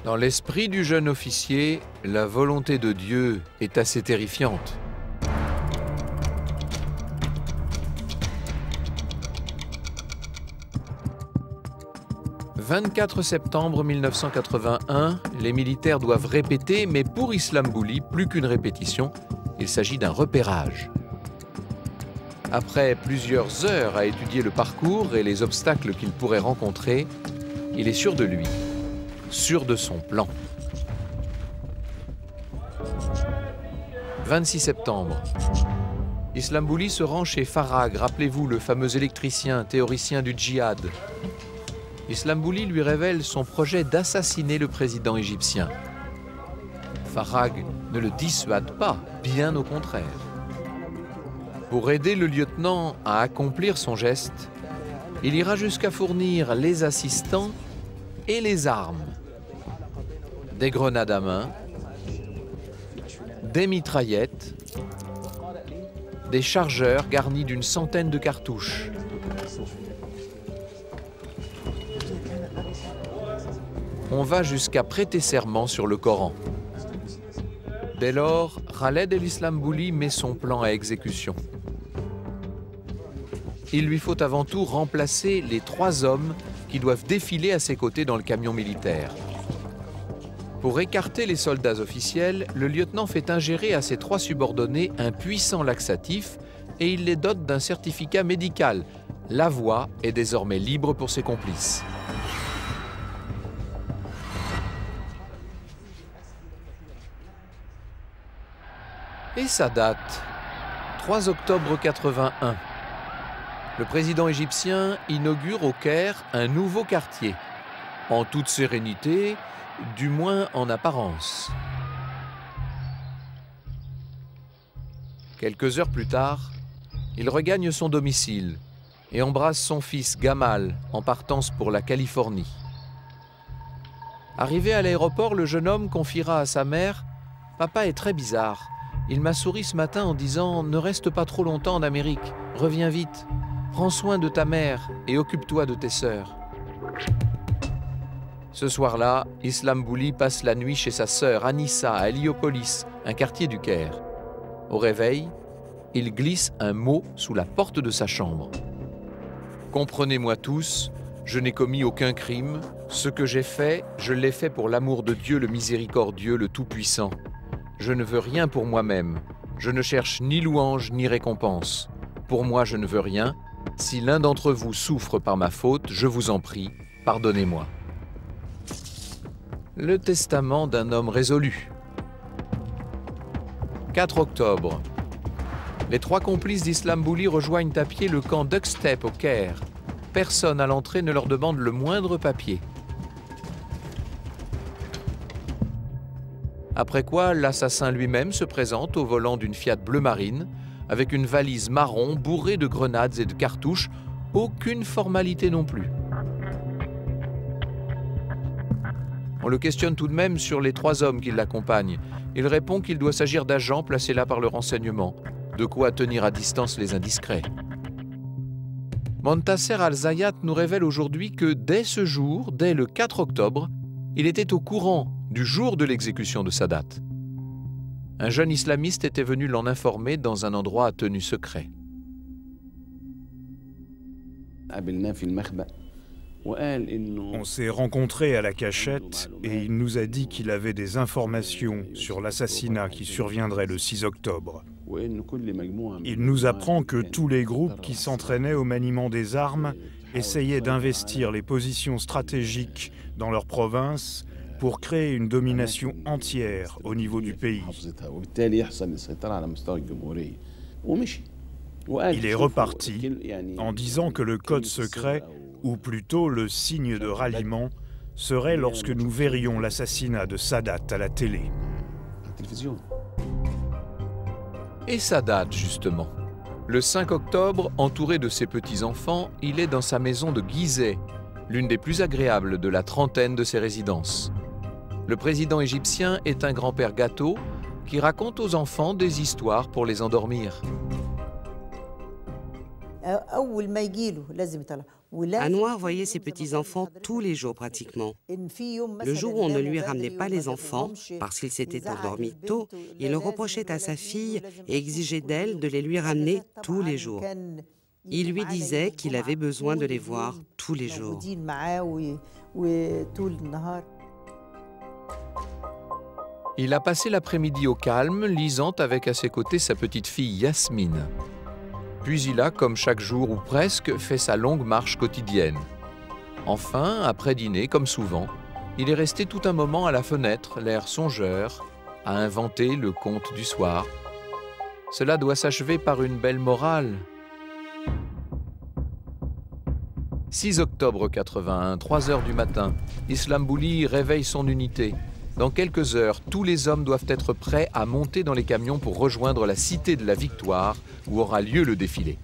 Dans l'esprit du jeune officier, la volonté de Dieu est assez terrifiante. « 24 septembre 1981, les militaires doivent répéter, mais pour Islambouli, plus qu'une répétition, il s'agit d'un repérage. Après plusieurs heures à étudier le parcours et les obstacles qu'il pourrait rencontrer, il est sûr de lui, sûr de son plan. 26 septembre. Islambouli se rend chez Farag, rappelez-vous, le fameux électricien, théoricien du djihad. Islambouli lui révèle son projet d'assassiner le président égyptien. Farag ne le dissuade pas, bien au contraire. Pour aider le lieutenant à accomplir son geste, il ira jusqu'à fournir les assistants et les armes. Des grenades à main, des mitraillettes, des chargeurs garnis d'une centaine de cartouches. On va jusqu'à prêter serment sur le Coran. Dès lors, Khaled el-Islambouli met son plan à exécution. Il lui faut avant tout remplacer les 3 hommes qui doivent défiler à ses côtés dans le camion militaire. Pour écarter les soldats officiels, le lieutenant fait ingérer à ses 3 subordonnés un puissant laxatif et il les dote d'un certificat médical. La voie est désormais libre pour ses complices. Et ça date, 3 octobre 81. Le président égyptien inaugure au Caire un nouveau quartier, en toute sérénité, du moins en apparence. Quelques heures plus tard, il regagne son domicile et embrasse son fils Gamal en partance pour la Californie. Arrivé à l'aéroport, le jeune homme confiera à sa mère « Papa est très bizarre. Il m'a souri ce matin en disant « Ne reste pas trop longtemps en Amérique, reviens vite. Prends soin de ta mère et occupe-toi de tes sœurs. » Ce soir-là, Islambouli passe la nuit chez sa sœur Anissa à Héliopolis, un quartier du Caire. Au réveil, il glisse un mot sous la porte de sa chambre. « Comprenez-moi tous, je n'ai commis aucun crime. Ce que j'ai fait, je l'ai fait pour l'amour de Dieu le miséricordieux, le Tout-Puissant. Je ne veux rien pour moi-même. Je ne cherche ni louange ni récompense. Pour moi, je ne veux rien. Si l'un d'entre vous souffre par ma faute, je vous en prie, pardonnez-moi. » Le testament d'un homme résolu. 4 octobre. Les 3 complices d'Islambouli rejoignent à pied le camp d'Uxtep au Caire. Personne à l'entrée ne leur demande le moindre papier. Après quoi, l'assassin lui-même se présente au volant d'une Fiat bleu marine, avec une valise marron bourrée de grenades et de cartouches, aucune formalité non plus. On le questionne tout de même sur les 3 hommes qui l'accompagnent. Il répond qu'il doit s'agir d'agents placés là par le renseignement, de quoi tenir à distance les indiscrets. Montasser al-Zayat nous révèle aujourd'hui que dès ce jour, dès le 4 octobre, il était au courant du jour de l'exécution de Sadat. Un jeune islamiste était venu l'en informer dans un endroit tenu secret. On s'est rencontrés à la cachette et il nous a dit qu'il avait des informations sur l'assassinat qui surviendrait le 6 octobre. Il nous apprend que tous les groupes qui s'entraînaient au maniement des armes essayaient d'investir les positions stratégiques dans leur province pour créer une domination entière au niveau du pays. Il est reparti en disant que le code secret, ou plutôt le signe de ralliement, serait lorsque nous verrions l'assassinat de Sadat à la télé. Et Sadat, justement. Le 5 octobre, entouré de ses petits-enfants, il est dans sa maison de Gizeh, l'une des plus agréables de la trentaine de ses résidences. Le président égyptien est un grand-père gâteau qui raconte aux enfants des histoires pour les endormir. Anwar voyait ses petits-enfants tous les jours pratiquement. Le jour où on ne lui ramenait pas les enfants, parce qu'il s'était endormi tôt, il reprochait à sa fille et exigeait d'elle de les lui ramener tous les jours. Il lui disait qu'il avait besoin de les voir tous les jours. Il a passé l'après-midi au calme, lisant avec à ses côtés sa petite fille Yasmine. Puis il a, comme chaque jour ou presque, fait sa longue marche quotidienne. Enfin, après dîner, comme souvent, il est resté tout un moment à la fenêtre, l'air songeur, à inventer le conte du soir. Cela doit s'achever par une belle morale. 6 octobre 81, 3 heures du matin, Islambouli réveille son unité. Dans quelques heures, tous les hommes doivent être prêts à monter dans les camions pour rejoindre la Cité de la Victoire, où aura lieu le défilé.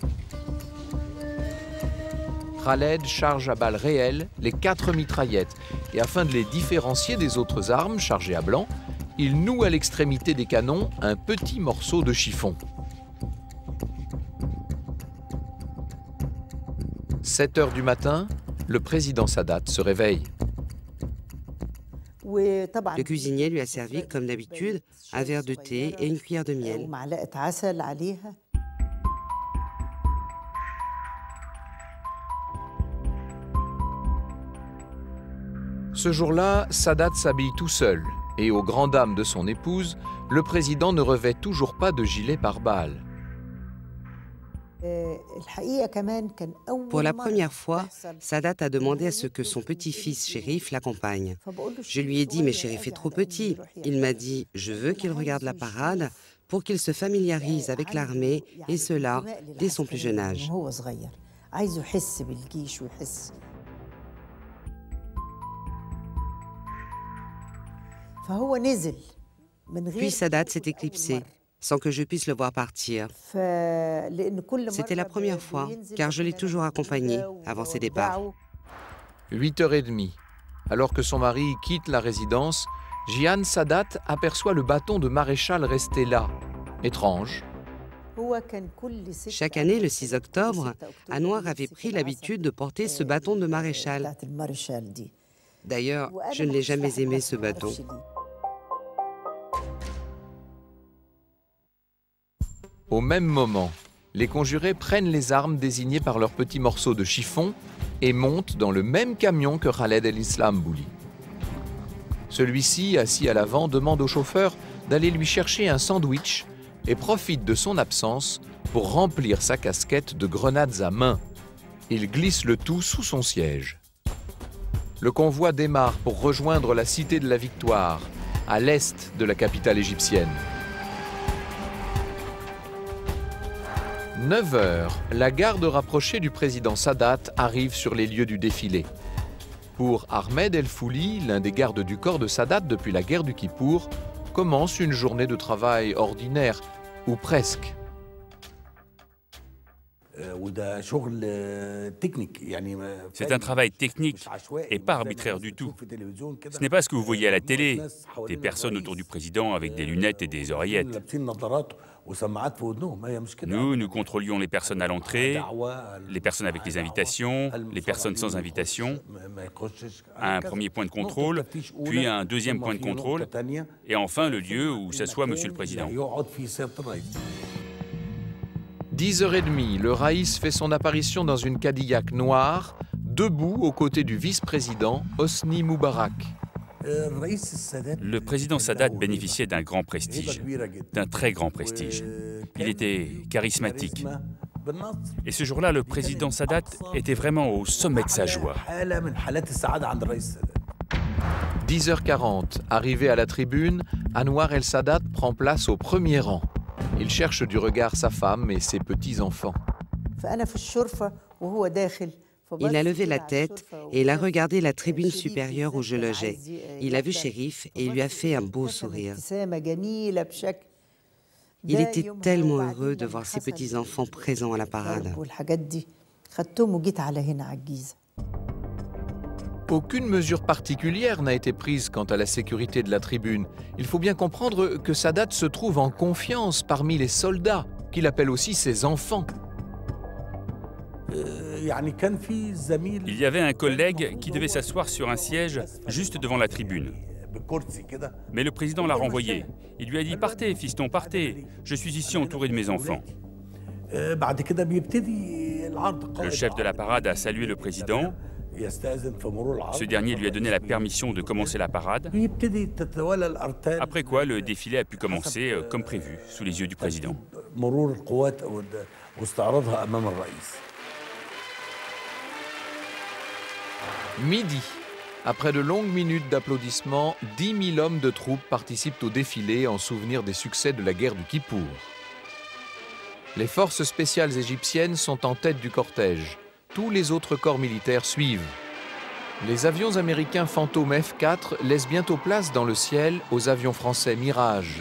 Khaled charge à balles réelles les 4 mitraillettes, et afin de les différencier des autres armes chargées à blanc, il noue à l'extrémité des canons un petit morceau de chiffon. 7 heures du matin, le président Sadat se réveille. Le cuisinier lui a servi, comme d'habitude, un verre de thé et une cuillère de miel. Ce jour-là, Sadat s'habille tout seul, et aux grandes dames de son épouse, le président ne revêt toujours pas de gilet pare-balles. Pour la première fois, Sadat a demandé à ce que son petit-fils Chérif l'accompagne. Je lui ai dit « Mais Chérif est trop petit ». Il m'a dit « Je veux qu'il regarde la parade pour qu'il se familiarise avec l'armée, et cela dès son plus jeune âge ». Puis Sadat s'est éclipsé, sans que je puisse le voir partir. C'était la première fois, car je l'ai toujours accompagné avant ses départs. 8h30. Alors que son mari quitte la résidence, Jihan Sadat aperçoit le bâton de maréchal resté là. Étrange. Chaque année, le 6 octobre, Anwar avait pris l'habitude de porter ce bâton de maréchal. D'ailleurs, je ne l'ai jamais aimé, ce bâton. Au même moment, les conjurés prennent les armes désignées par leurs petits morceaux de chiffon et montent dans le même camion que Khaled el-Islambouli. Celui-ci, assis à l'avant, demande au chauffeur d'aller lui chercher un sandwich et profite de son absence pour remplir sa casquette de grenades à main. Il glisse le tout sous son siège. Le convoi démarre pour rejoindre la Cité de la Victoire, à l'est de la capitale égyptienne. 9 heures, la garde rapprochée du président Sadat arrive sur les lieux du défilé. Pour Ahmed El-Fouli, l'un des gardes du corps de Sadat depuis la guerre du Kippour, commence une journée de travail ordinaire, ou presque. C'est un travail technique et pas arbitraire du tout. Ce n'est pas ce que vous voyez à la télé, des personnes autour du président avec des lunettes et des oreillettes. Nous contrôlions les personnes à l'entrée, les personnes avec les invitations, les personnes sans invitation. Un premier point de contrôle, puis un deuxième point de contrôle, et enfin le lieu où s'assoit Monsieur le Président. 10h30, le Raïs fait son apparition dans une Cadillac noire, debout aux côtés du vice-président Hosni Moubarak. Le président Sadat bénéficiait d'un grand prestige, d'un très grand prestige. Il était charismatique. Et ce jour-là, le président Sadat était vraiment au sommet de sa joie. 10h40, arrivé à la tribune, Anwar el-Sadat prend place au premier rang. Il cherche du regard sa femme et ses petits-enfants. Il a levé la tête et il a regardé la tribune supérieure où je logeais. Il a vu Chérif et il lui a fait un beau sourire. Il était tellement heureux de voir ses petits-enfants présents à la parade. Aucune mesure particulière n'a été prise quant à la sécurité de la tribune. Il faut bien comprendre que Sadat se trouve en confiance parmi les soldats, qu'il appelle aussi ses enfants. Il y avait un collègue qui devait s'asseoir sur un siège juste devant la tribune. Mais le président l'a renvoyé. Il lui a dit « Partez, fiston, partez. Je suis ici entouré de mes enfants. » Le chef de la parade a salué le président. Ce dernier lui a donné la permission de commencer la parade. Après quoi, le défilé a pu commencer comme prévu, sous les yeux du président. Midi. Après de longues minutes d'applaudissements, 10 000 hommes de troupes participent au défilé en souvenir des succès de la guerre du Kippour. Les forces spéciales égyptiennes sont en tête du cortège. Tous les autres corps militaires suivent. Les avions américains Phantom F-4 laissent bientôt place dans le ciel aux avions français Mirage.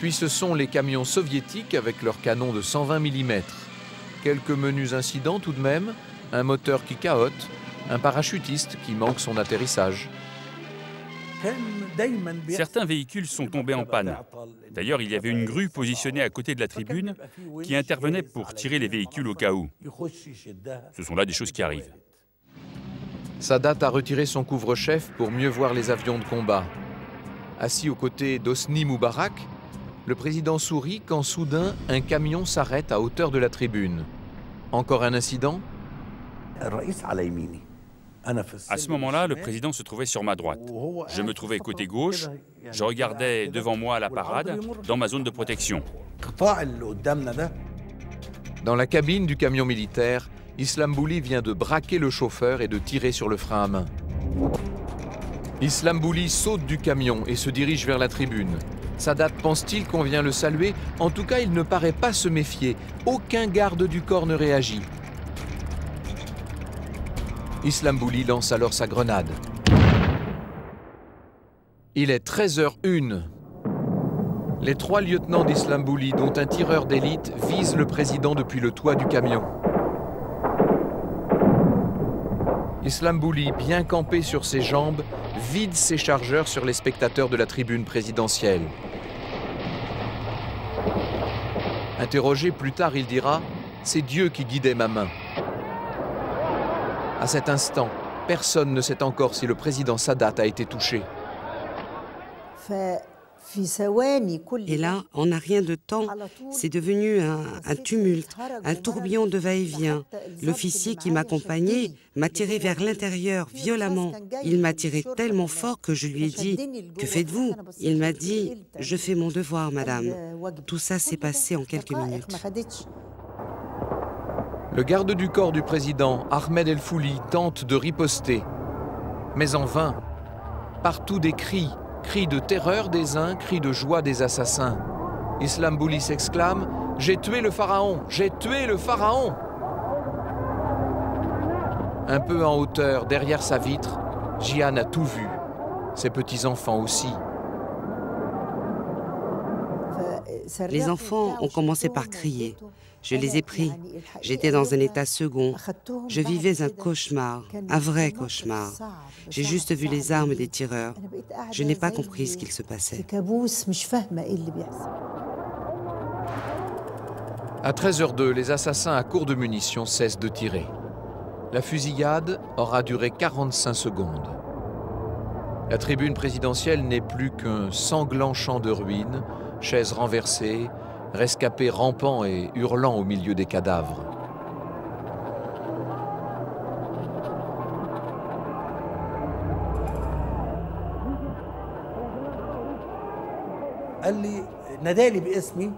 Puis ce sont les camions soviétiques avec leurs canons de 120 mm. Quelques menus incidents tout de même, un moteur qui cahote, un parachutiste qui manque son atterrissage. Certains véhicules sont tombés en panne. D'ailleurs, il y avait une grue positionnée à côté de la tribune qui intervenait pour tirer les véhicules au cas où. Ce sont là des choses qui arrivent. Sadat a retiré son couvre-chef pour mieux voir les avions de combat. Assis aux côtés d'Hosni Moubarak, le président sourit quand soudain un camion s'arrête à hauteur de la tribune. Encore un incident ? À ce moment-là, le président se trouvait sur ma droite. Je me trouvais côté gauche, je regardais devant moi la parade, dans ma zone de protection. Dans la cabine du camion militaire, Islam Bouli vient de braquer le chauffeur et de tirer sur le frein à main. Islam Bouli saute du camion et se dirige vers la tribune. Sadat pense-t-il qu'on vient le saluer? En tout cas, il ne paraît pas se méfier. Aucun garde du corps ne réagit. Islam Bouli lance alors sa grenade. Il est 13h01. Les 3 lieutenants d'Islam Bouli, dont un tireur d'élite, visent le président depuis le toit du camion. Islam Bouli, bien campé sur ses jambes, vide ses chargeurs sur les spectateurs de la tribune présidentielle. Interrogé plus tard, il dira « C'est Dieu qui guidait ma main ». À cet instant, personne ne sait encore si le président Sadat a été touché. Et là, en un rien de temps, c'est devenu un tumulte, un tourbillon de va-et-vient. L'officier qui m'accompagnait m'a tiré vers l'intérieur violemment. Il m'a tiré tellement fort que je lui ai dit « Que faites-vous » Il m'a dit « Je fais mon devoir, madame ». Tout ça s'est passé en quelques minutes. Le garde du corps du président, Ahmed El Fouli, tente de riposter. Mais en vain. Partout des cris. Cris de terreur des uns, cris de joie des assassins. Islam Bouli s'exclame « J'ai tué le pharaon! J'ai tué le pharaon !» Un peu en hauteur, derrière sa vitre, Jian a tout vu. Ses petits-enfants aussi. Les enfants ont commencé par crier. Je les ai pris. J'étais dans un état second. Je vivais un cauchemar, un vrai cauchemar. J'ai juste vu les armes des tireurs. Je n'ai pas compris ce qu'il se passait. À 13h02, les assassins à court de munitions cessent de tirer. La fusillade aura duré 45 secondes. La tribune présidentielle n'est plus qu'un sanglant champ de ruines, chaises renversées, rescapés rampant et hurlant au milieu des cadavres.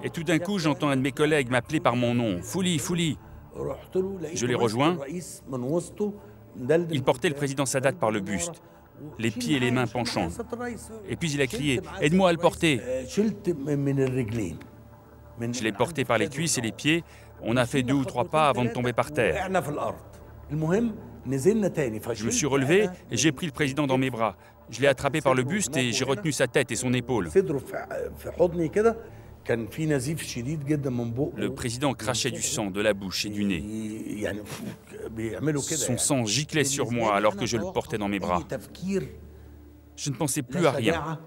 Et tout d'un coup, j'entends un de mes collègues m'appeler par mon nom, Fouli, Fouli. Je l'ai rejoint. Il portait le président Sadat par le buste, les pieds et les mains penchants. Et puis il a crié « Aide-moi à le porter !» Je l'ai porté par les cuisses et les pieds. On a fait 2 ou 3 pas avant de tomber par terre. Je me suis relevé et j'ai pris le président dans mes bras. Je l'ai attrapé par le buste et j'ai retenu sa tête et son épaule. Le président crachait du sang de la bouche et du nez. Son sang giclait sur moi alors que je le portais dans mes bras. Je ne pensais plus à rien.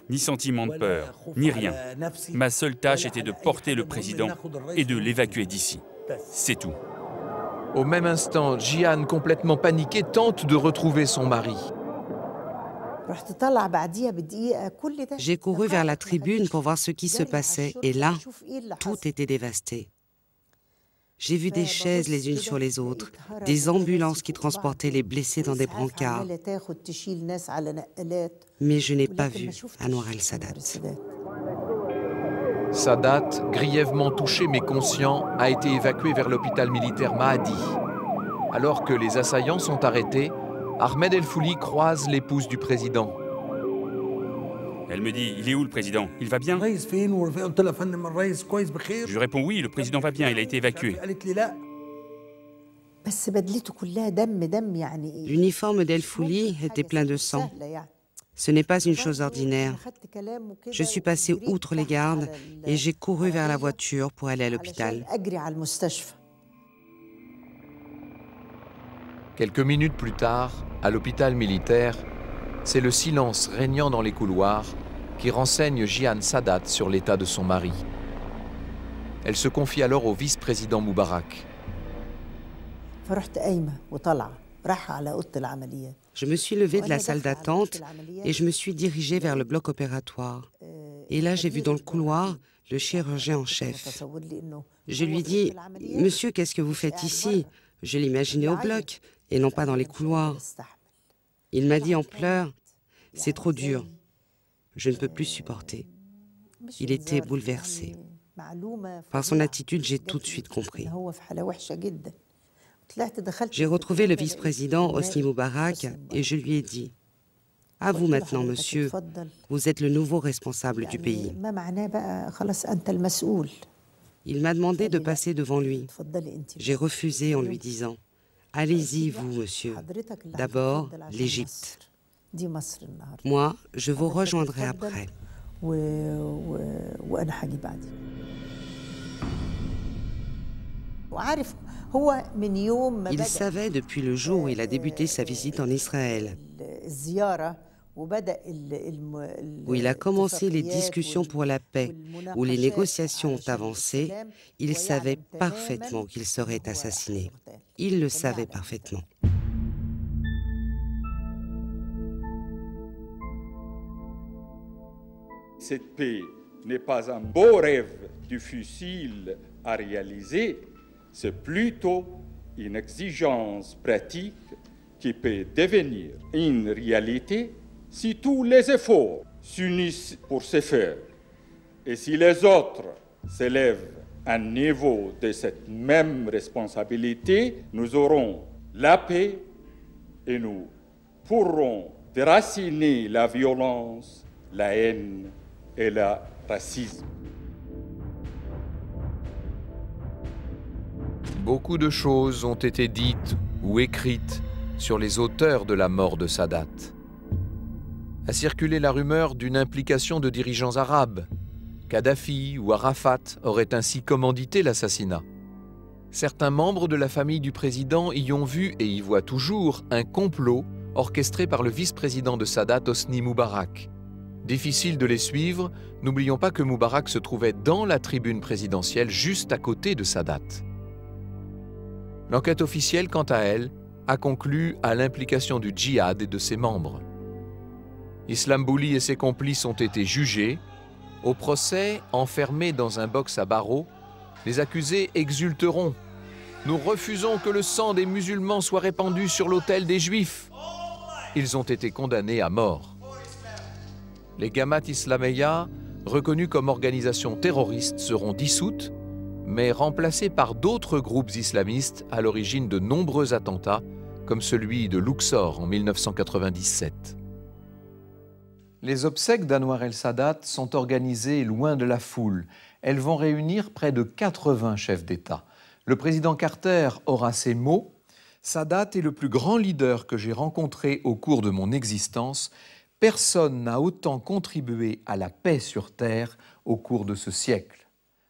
Ni sentiment de peur, ni rien. Ma seule tâche était de porter le président et de l'évacuer d'ici. C'est tout. Au même instant, Jian, complètement paniquée, tente de retrouver son mari. J'ai couru vers la tribune pour voir ce qui se passait et là, tout était dévasté. J'ai vu des chaises les unes sur les autres, des ambulances qui transportaient les blessés dans des brancards. Mais je n'ai pas vu Anwar el-Sadat. Sadat, grièvement touché mais conscient, a été évacué vers l'hôpital militaire Mahdi. Alors que les assaillants sont arrêtés, Ahmed El Fouli croise l'épouse du président. Elle me dit, il est où le président? Il va bien? Je lui réponds oui, le président va bien, il a été évacué. L'uniforme d'El Fouli était plein de sang. Ce n'est pas une chose ordinaire. Je suis passé outre les gardes et j'ai couru vers la voiture pour aller à l'hôpital. Quelques minutes plus tard, à l'hôpital militaire, c'est le silence régnant dans les couloirs qui renseigne Jihan Sadat sur l'état de son mari. Elle se confie alors au vice-président Moubarak. Je me suis levée de la salle d'attente et je me suis dirigée vers le bloc opératoire. Et là, j'ai vu dans le couloir le chirurgien en chef. Je lui dis « Monsieur, qu'est-ce que vous faites ici ?» Je l'imaginais au bloc et non pas dans les couloirs. Il m'a dit en pleurs « C'est trop dur. Je ne peux plus supporter. » Il était bouleversé. Par son attitude, j'ai tout de suite compris. J'ai retrouvé le vice-président Hosni Moubarak et je lui ai dit « À vous maintenant, monsieur, vous êtes le nouveau responsable du pays. » Il m'a demandé de passer devant lui. J'ai refusé en lui disant « Allez-y, vous, monsieur. D'abord, l'Égypte. Moi, je vous rejoindrai après. » Il savait depuis le jour où il a débuté sa visite en Israël, où il a commencé les discussions pour la paix, où les négociations ont avancé, il savait parfaitement qu'il serait assassiné. Il le savait parfaitement. Cette paix n'est pas un beau rêve difficile à réaliser, c'est plutôt une exigence pratique qui peut devenir une réalité si tous les efforts s'unissent pour ce faire et si les autres s'élèvent à un niveau de cette même responsabilité, nous aurons la paix et nous pourrons déraciner la violence, la haine et le racisme. Beaucoup de choses ont été dites ou écrites sur les auteurs de la mort de Sadat. A circulé la rumeur d'une implication de dirigeants arabes. Kadhafi ou Arafat auraient ainsi commandité l'assassinat. Certains membres de la famille du président y ont vu et y voient toujours un complot orchestré par le vice-président de Sadat, Hosni Moubarak. Difficile de les suivre, n'oublions pas que Moubarak se trouvait dans la tribune présidentielle juste à côté de Sadat. L'enquête officielle, quant à elle, a conclu à l'implication du djihad et de ses membres. Islam Bouli et ses complices ont été jugés. Au procès, enfermés dans un box à barreaux, les accusés exulteront. « Nous refusons que le sang des musulmans soit répandu sur l'autel des Juifs. » Ils ont été condamnés à mort. Les Gamat Islamiyya, reconnus comme organisation terroriste, seront dissoutes, mais remplacées par d'autres groupes islamistes à l'origine de nombreux attentats, comme celui de Luxor en 1997. Les obsèques d'Anwar el-Sadat sont organisées loin de la foule. Elles vont réunir près de 80 chefs d'État. Le président Carter aura ces mots « Sadat est le plus grand leader que j'ai rencontré au cours de mon existence. Personne n'a autant contribué à la paix sur Terre au cours de ce siècle. »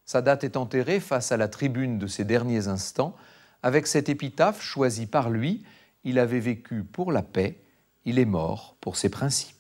Sadat est enterré face à la tribune de ses derniers instants. Avec cette épitaphe choisie par lui, il avait vécu pour la paix, il est mort pour ses principes.